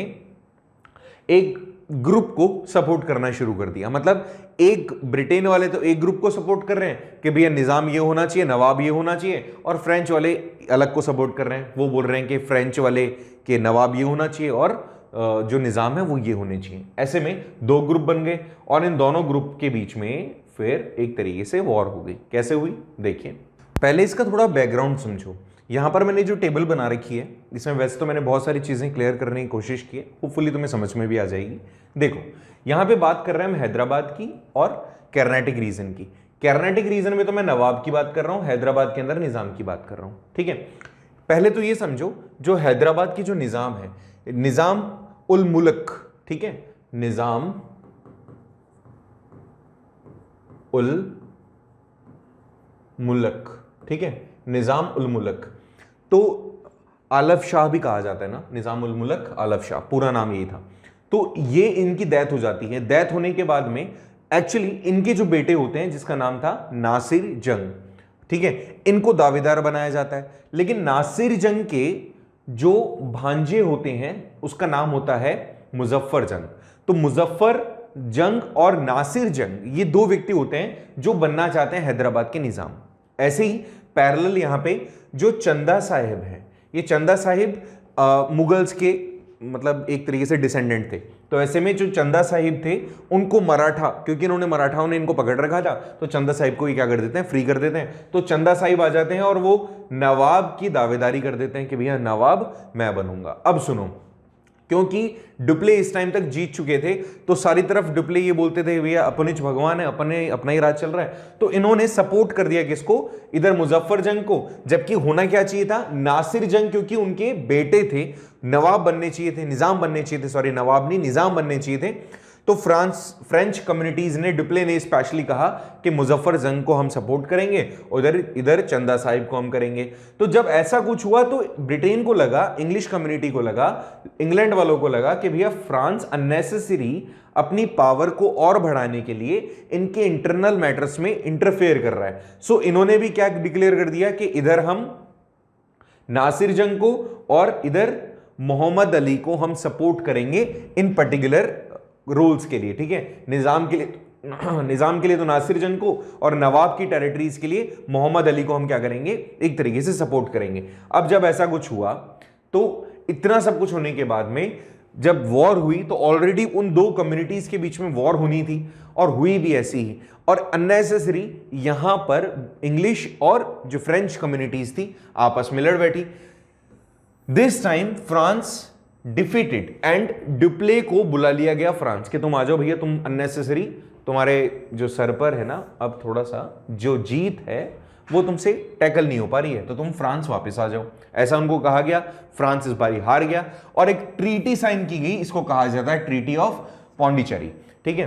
एक ग्रुप को सपोर्ट करना शुरू कर दिया। मतलब एक ब्रिटेन वाले तो एक ग्रुप को सपोर्ट कर रहे हैं कि भैया निजाम ये होना चाहिए, नवाब ये होना चाहिए, और फ्रेंच वाले अलग को सपोर्ट कर रहे हैं। वो बोल रहे हैं कि फ्रेंच वाले के नवाब ये होना चाहिए और जो निजाम है वो ये होने चाहिए। ऐसे में दो ग्रुप बन गए और इन दोनों ग्रुप के बीच में फिर एक तरीके से वॉर हो गई। कैसे हुई देखिए। पहले इसका थोड़ा बैकग्राउंड समझो। यहां पर मैंने जो टेबल बना रखी है इसमें वैसे तो मैंने बहुत सारी चीजें क्लियर करने की कोशिश की है, होपफुली तुम्हें समझ में भी आ जाएगी। देखो यहां पे बात कर रहे हैं हम हैदराबाद की और कर्नाटिक रीजन की। कर्नाटिक रीजन में तो मैं नवाब की बात कर रहा हूं, हैदराबाद के अंदर निजाम की बात कर रहा हूं, ठीक है। पहले तो ये समझो, जो हैदराबाद की जो निजाम है, निजाम उल मुल्क, ठीक है, निजाम उल मुल्क, ठीक है, निजाम उल मुल्क। तो आलफ शाह भी कहा जाता है ना, निजाम उल मुल्क आलफ शाह, पूरा नाम यही था। तो ये इनकी डेथ हो जाती है। डेथ होने के बाद में एक्चुअली इनके जो बेटे होते हैं जिसका नाम था नासिर जंग, ठीक है, इनको दावेदार बनाया जाता है। लेकिन नासिर जंग के जो भांजे होते हैं उसका नाम होता है मुजफ्फर जंग। तो मुजफ्फर जंग और नासिर जंग ये दो व्यक्ति होते हैं जो बनना चाहते हैं हैदराबाद के निजाम। ऐसे ही पैरेलल यहां पे जो चंदा साहिब है, ये चंदा साहिब मुगल्स के मतलब एक तरीके से डिसेंडेंट थे। तो ऐसे में जो चंदा साहिब थे उनको मराठा, क्योंकि इन्होंने मराठाओं ने इनको पकड़ रखा था, तो चंदा साहिब को ये क्या कर देते हैं, फ्री कर देते हैं। तो चंदा साहिब आ जाते हैं और वो नवाब की दावेदारी कर देते हैं कि भैया नवाब मैं बनूंगा। अब सुनो, क्योंकि ड्यूप्ले इस टाइम तक जीत चुके थे तो सारी तरफ ड्यूप्ले ये बोलते थे भैया अपनिच भगवान है, अपना ही राज चल रहा है। तो इन्होंने सपोर्ट कर दिया किसको, इधर मुजफ्फर जंग को। जबकि होना क्या चाहिए था, नासिर जंग, क्योंकि उनके बेटे थे, नवाब बनने चाहिए थे, निजाम बनने चाहिए थे, सॉरी नवाब नहीं निजाम बनने चाहिए थे। तो फ्रेंच कम्युनिटीज ने डुप्ले ने स्पेशली कहा कि मुजफ्फर जंग को हम सपोर्ट करेंगे, उधर इधर चंदा साहिब को हम करेंगे। तो जब ऐसा कुछ हुआ तो ब्रिटेन को लगा, इंग्लिश कम्युनिटी को लगा, इंग्लैंड वालों को लगा कि भैया फ्रांस अननेसेसरी अपनी पावर को और बढ़ाने के लिए इनके इंटरनल मैटर्स में इंटरफेयर कर रहा है। सो इन्होंने भी क्या डिक्लेयर कर दिया कि इधर हम नासिर जंग को और इधर मोहम्मद अली को हम सपोर्ट करेंगे इन पर्टिकुलर रोल्स के लिए, ठीक है। निजाम के लिए तो नासिर जंग को और नवाब की टेरिटरीज के लिए मोहम्मद अली को हम क्या करेंगे, एक तरीके से सपोर्ट करेंगे। अब जब ऐसा कुछ हुआ तो इतना सब कुछ होने के बाद में जब वॉर हुई तो ऑलरेडी उन दो कम्युनिटीज के बीच में वॉर होनी थी और हुई भी ऐसी ही, और अननेसेसरी यहां पर इंग्लिश और जो फ्रेंच कम्युनिटीज थी आपस में लड़ बैठी। This time France defeated and Dupleix को बुला लिया गया फ्रांस कि तुम आ जाओ भैया, तुम अननेसेसरी, तुम्हारे जो सर पर है ना अब थोड़ा सा जो जीत है वो तुमसे टैकल नहीं हो पा रही है, तो तुम फ्रांस वापस आ जाओ, ऐसा उनको कहा गया। फ्रांस इस बारी हार गया और एक ट्रीटी साइन की गई, इसको कहा जाता है ट्रीटी ऑफ पौंडीचेरी, ठीक है।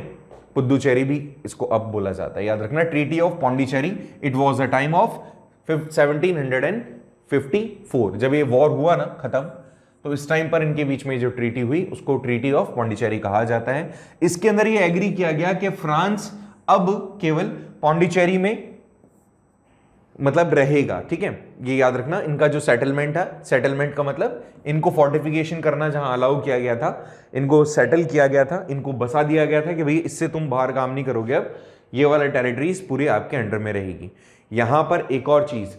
पुद्दुचेरी भी इसको अब बोला जाता है, याद रखना, treaty of Pondicherry. It was the time of 1754, जब ये वॉर हुआ ना खत्म, तो इस टाइम पर इनके बीच में जो ट्रीटी हुई उसको ट्रीटी ऑफ पौंडीचेरी कहा जाता है। इसके अंदर ये एग्री किया गया कि फ्रांस अब केवल पौंडीचेरी में मतलब रहेगा, ठीक है। ये याद रखना, इनका जो सेटलमेंट है, सेटलमेंट का मतलब इनको फोर्टिफिकेशन करना जहां अलाउ किया गया था, इनको सेटल किया गया था, इनको बसा दिया गया था कि भाई इससे तुम बाहर काम नहीं करोगे, अब ये वाला टेरिटरीज पूरे आपके अंडर में रहेगी। यहां पर एक और चीज,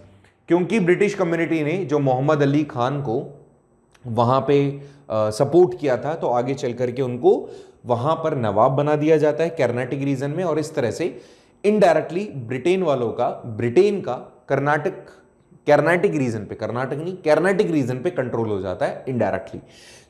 क्योंकि ब्रिटिश कम्युनिटी ने जो मोहम्मद अली खान को वहां पे सपोर्ट किया था, तो आगे चल करके उनको वहां पर नवाब बना दिया जाता है कर्नाटक रीजन में, और इस तरह से इनडायरेक्टली ब्रिटेन वालों का, ब्रिटेन का कर्नाटक रीजन पे कंट्रोल हो जाता है इनडायरेक्टली।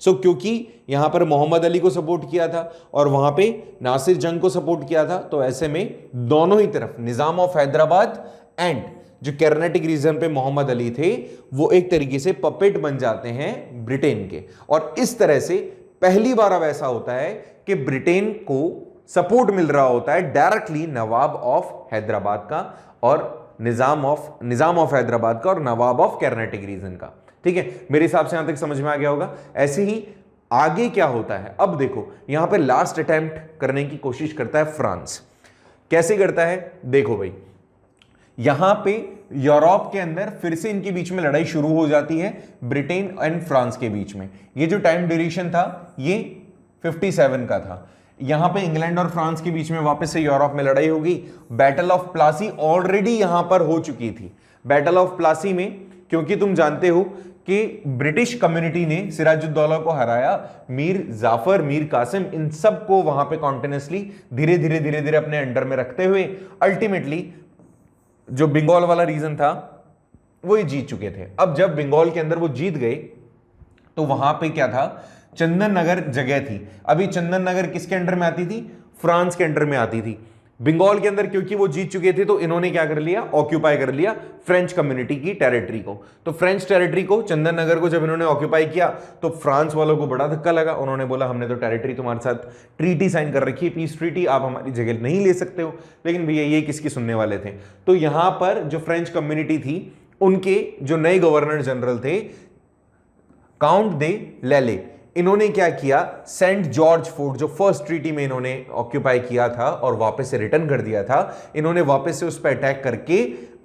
सो क्योंकि यहां पर मोहम्मद अली को सपोर्ट किया था और वहां पे नासिर जंग को सपोर्ट किया था, तो ऐसे में दोनों ही तरफ निजाम ऑफ हैदराबाद एंड जो कर्नाटक रीजन पे मोहम्मद अली थे वो एक तरीके से पपेट बन जाते हैं ब्रिटेन के। और इस तरह से पहली बार अब ऐसा होता है कि ब्रिटेन को सपोर्ट मिल रहा होता है डायरेक्टली नवाब ऑफ हैदराबाद का और निजाम ऑफ हैदराबाद का और नवाब ऑफ कर्नाटक रीजन का, ठीक है। मेरे हिसाब से यहां तक समझ में आ गया होगा। ऐसे ही आगे क्या होता है, अब देखो यहां पे लास्ट अटेम्प्ट करने की कोशिश करता है फ्रांस। कैसे करता है, देखो भाई, यहां पे यूरोप के अंदर फिर से इनके बीच में लड़ाई शुरू हो जाती है, ब्रिटेन एंड फ्रांस के बीच में। ये जो टाइम ड्यूरेशन था ये 57 का था। यहां पे इंग्लैंड और फ्रांस के बीच में वापस से यूरोप में लड़ाई होगी। बैटल ऑफ प्लासी ऑलरेडी यहां पर हो चुकी थी। बैटल ऑफ प्लासी में, क्योंकि तुम जानते हो कि ब्रिटिश कम्युनिटी ने सिराजुद्दौला को हराया, मीर जाफर, मीर कासिम, इन सब को वहां पे कॉन्टिन्यूसली धीरे धीरे अपने अंडर में रखते हुए अल्टीमेटली जो बंगाल वाला रीजन था वो ये जीत चुके थे। अब जब बंगाल के अंदर वो जीत गए तो वहां पे क्या था, चंदन नगर जगह थी। अभी चंदन नगर किसके अंडर में आती थी, फ्रांस के अंडर में आती थी। बंगाल के अंदर क्योंकि वो जीत चुके थे तो इन्होंने क्या कर लिया, ऑक्यूपाई कर लिया फ्रेंच कम्युनिटी की टेरिटरी को। तो फ्रेंच टेरिटरी को, चंदन नगर को जब इन्होंने ऑक्यूपाई किया तो फ्रांस वालों को बड़ा धक्का लगा। उन्होंने बोला हमने तो टेरिटरी तुम्हारे साथ ट्रीटी साइन कर रखी है, पीस ट्रीटी, आप हमारी जगह नहीं ले सकते हो। लेकिन भैया ये किसकी सुनने वाले थे। तो यहां पर जो फ्रेंच कम्युनिटी थी उनके जो नए गवर्नर जनरल थे काउंट दे लेले, इन्होंने क्या किया, सेंट जॉर्ज फोर्ट जो फर्स्ट ट्रीटी में इन्होंने ऑक्यूपाई किया था और वापस से रिटर्न कर दिया था, इन्होंने वापस से उस पर अटैक करके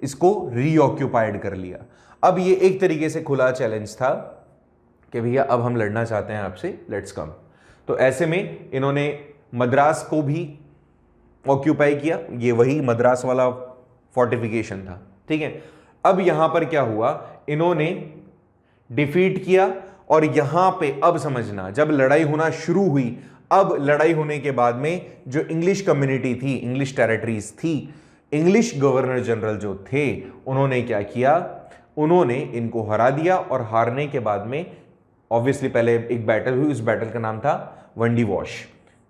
इसको रीऑक्यूपाइड कर लिया। अब ये एक तरीके से खुला चैलेंज था कि भैया अब हम लड़ना चाहते हैं आपसे, लेट्स कम। तो ऐसे में इन्होंने मद्रास को भी ऑक्यूपाई किया, ये वही मद्रास वाला फोर्टिफिकेशन था, ठीक है। अब यहां पर क्या हुआ, इन्होंने डिफीट किया और यहां पे अब समझना, जब लड़ाई होना शुरू हुई, अब लड़ाई होने के बाद में जो इंग्लिश कम्युनिटी थी, इंग्लिश टेरिटरीज थी, इंग्लिश गवर्नर जनरल जो थे, उन्होंने क्या किया, उन्होंने इनको हरा दिया। और हारने के बाद में ऑब्वियसली पहले एक बैटल हुई, उस बैटल का नाम था वंडी वॉश।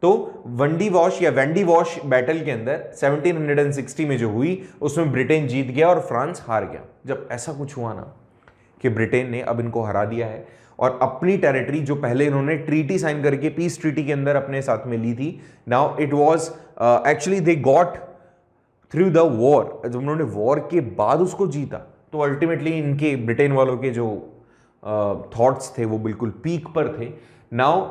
तो वंडी वॉश या वेंडी वॉश बैटल के अंदर 1760 में जो हुई उसमें ब्रिटेन जीत गया और फ्रांस हार गया। जब ऐसा कुछ हुआ ना कि ब्रिटेन ने अब इनको हरा दिया है और अपनी टेरिटरी जो पहले इन्होंने ट्रीटी साइन करके पीस ट्रीटी के अंदर अपने साथ में ली थी, now it was actually they got through the war, जब उन्होंने वॉर के बाद उसको जीता तो अल्टीमेटली इनके ब्रिटेन वालों के जो थॉट्स थे वो बिल्कुल पीक पर थे। नाउ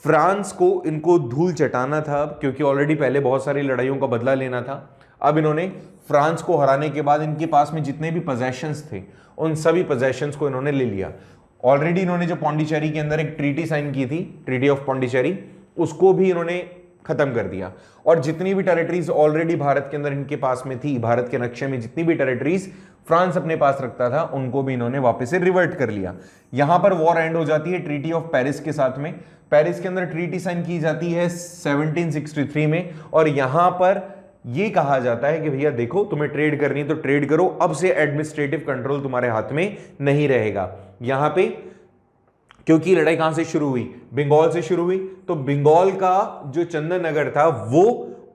फ्रांस को इनको धूल चटाना था क्योंकि ऑलरेडी पहले बहुत सारी लड़ाइयों का बदला लेना था। अब इन्होंने फ्रांस को हराने के बाद इनके पास में जितने भी पोजेशंस थे उन सभी पोजेशंस को इन्होंने ले लिया। ऑलरेडी इन्होंने जो पौंडीचेरी के अंदर एक ट्रीटी साइन की थी, ट्रीटी ऑफ पौंडीचेरी, उसको भी इन्होंने खत्म कर दिया। और जितनी भी टेरिटरीज ऑलरेडी भारत के अंदर इनके पास में थी, भारत के नक्शे में जितनी भी टेरिटरीज फ्रांस अपने पास रखता था उनको भी इन्होंने वापस से रिवर्ट कर लिया। यहां पर वॉर एंड हो जाती है ट्रीटी ऑफ पेरिस के साथ में। पेरिस के अंदर ट्रीटी साइन की जाती है 1763 में और यहां पर यह कहा जाता है कि भैया देखो तुम्हें ट्रेड करनी है तो ट्रेड करो, अब से एडमिनिस्ट्रेटिव कंट्रोल तुम्हारे हाथ में नहीं रहेगा। यहां पे क्योंकि लड़ाई कहां से शुरू हुई, बंगाल से शुरू हुई, तो बंगाल का जो चंदन नगर था वो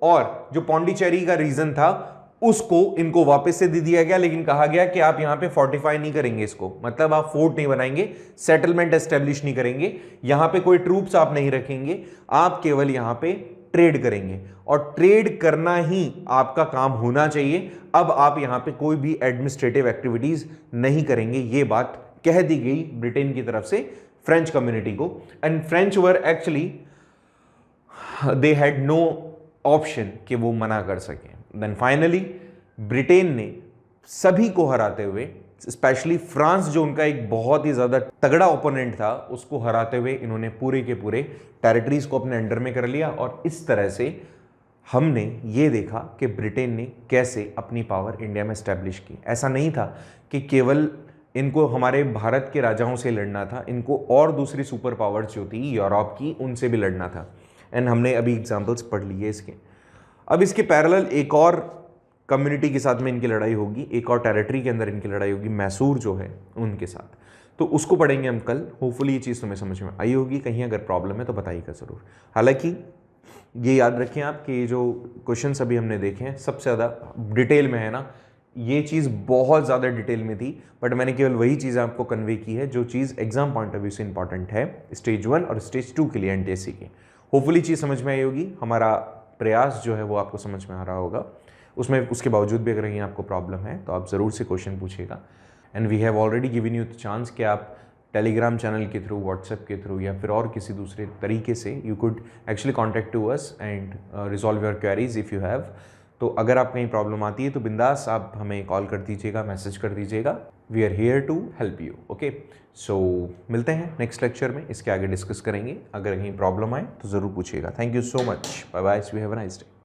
और जो पौंडीचेरी का रीजन था उसको इनको वापस से दे दिया गया, लेकिन कहा गया कि आप यहां पे फोर्टिफाई नहीं करेंगे इसको, मतलब आप फोर्ट नहीं बनाएंगे, सेटलमेंट एस्टेब्लिश नहीं करेंगे, यहां पे कोई ट्रूप्स आप नहीं रखेंगे, आप केवल यहां पे ट्रेड करेंगे और ट्रेड करना ही आपका काम होना चाहिए। अब आप यहां पे कोई भी एडमिनिस्ट्रेटिव एक्टिविटीज नहीं करेंगे, ये बात कह दी गई ब्रिटेन की तरफ से फ्रेंच कम्युनिटी को। And French were actually they had no option कि वो मना कर सकें। देन फाइनली ब्रिटेन ने सभी को हराते हुए, स्पेशली फ्रांस जो उनका एक बहुत ही ज्यादा तगड़ा ओपोनेंट था, उसको हराते हुए इन्होंने पूरे के पूरे टेरिटरीज को अपने अंडर में कर लिया। और इस तरह से हमने ये देखा कि ब्रिटेन ने कैसे अपनी पावर इंडिया में स्टैब्लिश की। ऐसा नहीं था कि केवल इनको हमारे भारत के राजाओं से लड़ना था, इनको और दूसरी सुपर पावर्स जो थी यूरोप की उनसे भी लड़ना था। एंड हमने अभी एग्जांपल्स पढ़ लिए इसके। अब इसके पैरेलल एक और कम्युनिटी के साथ में इनकी लड़ाई होगी, एक और टेरिटरी के अंदर इनकी लड़ाई होगी, मैसूर जो है उनके साथ, तो उसको पढ़ेंगे हम कल। होपफुली ये चीज़ तुम्हें समझ में आई होगी, कहीं अगर प्रॉब्लम है तो बताइएगा ज़रूर। हालांकि ये याद रखें आप कि जो क्वेश्चंस अभी हमने देखे हैं सबसे ज़्यादा डिटेल में है ना, ये चीज़ बहुत ज़्यादा डिटेल में थी, बट मैंने केवल वही चीज़ आपको कन्वे की है जो चीज़ एग्जाम पॉइंट ऑफ व्यू से इंपॉर्टेंट है स्टेज 1 और स्टेज 2 के लिए एनटीएससी के। होपफुली चीज़ समझ में आई होगी, हमारा प्रयास जो है वो आपको समझ में आ रहा होगा। उसमें उसके बावजूद भी अगर कहीं आपको प्रॉब्लम है तो आप ज़रूर से क्वेश्चन पूछिएगा। And we have already given you the chance कि आप टेलीग्राम चैनल के थ्रू, व्हाट्सएप के थ्रू या फिर और किसी दूसरे तरीके से you could actually contact to us and resolve your queries if you have. तो अगर आप कहीं प्रॉब्लम आती है तो बिंदास आप हमें कॉल कर दीजिएगा, मैसेज कर दीजिएगा। We are here to help you. Okay, so मिलते हैं नेक्स्ट लेक्चर में, इसके आगे डिस्कस करेंगे। अगर कहीं प्रॉब्लम आए तो ज़रूर पूछिएगा। Thank you so much, bye bye, we have a nice day.